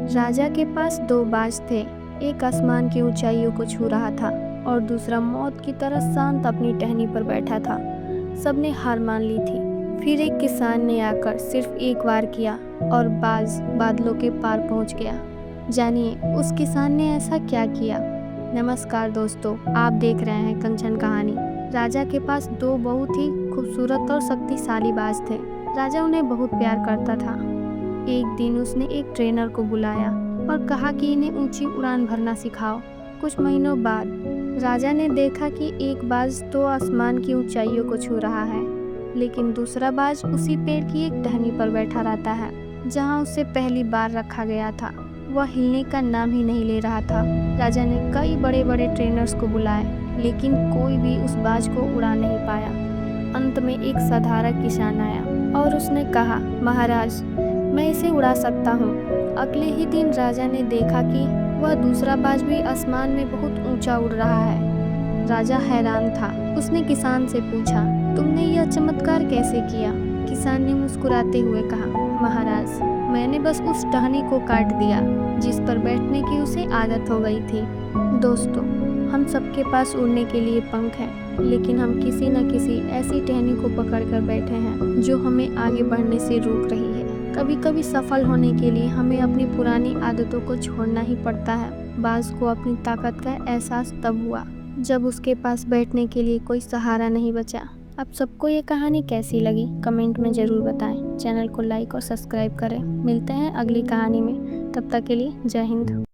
राजा के पास दो बाज थे। एक आसमान की ऊंचाइयों को छू रहा था और दूसरा मौत की तरह शांत अपनी टहनी पर बैठा था। सबने हार मान ली थी। फिर एक किसान ने आकर सिर्फ एक बार किया और बाज बादलों के पार पहुंच गया। जानिए उस किसान ने ऐसा क्या किया। नमस्कार दोस्तों, आप देख रहे हैं कंचन कहानी। राजा के पास दो बहुत ही खूबसूरत और शक्तिशाली बाज थे। राजा उन्हें बहुत प्यार करता था। एक दिन उसने एक ट्रेनर को बुलाया और कहा कि इन्हें ऊंची उड़ान भरना सिखाओ। कुछ महीनों बाद राजा ने देखा कि एक बाज तो आसमान की ऊंचाइयों को छू रहा है, लेकिन दूसरा बाज उसी पेड़ की एक टहनी पर बैठा रहता है जहां उसे पहली बार रखा गया था। वह हिलने का नाम ही नहीं ले रहा था। राजा ने कई बड़े बड़े ट्रेनर्स को बुलाए, लेकिन कोई भी उस बाज को उड़ा नहीं पाया। अंत में एक साधारण किसान आया और उसने कहा, महाराज, मैं इसे उड़ा सकता हूँ। अगले ही दिन राजा ने देखा कि वह दूसरा बाज भी आसमान में बहुत ऊंचा उड़ रहा है। राजा हैरान था। उसने किसान से पूछा, तुमने यह चमत्कार कैसे किया? किसान ने मुस्कुराते हुए कहा, महाराज, मैंने बस उस टहनी को काट दिया जिस पर बैठने की उसे आदत हो गई थी। दोस्तों, हम सबके पास उड़ने के लिए पंख हैं, लेकिन हम किसी न किसी ऐसी टहनी को पकड़कर बैठे हैं जो हमें आगे बढ़ने से रोक रही है। कभी कभी सफल होने के लिए हमें अपनी पुरानी आदतों को छोड़ना ही पड़ता है। बाज को अपनी ताकत का एहसास तब हुआ जब उसके पास बैठने के लिए कोई सहारा नहीं बचा। आप सबको ये कहानी कैसी लगी कमेंट में ज़रूर बताएं। चैनल को लाइक और सब्सक्राइब करें। मिलते हैं अगली कहानी में। तब तक के लिए जय हिंद।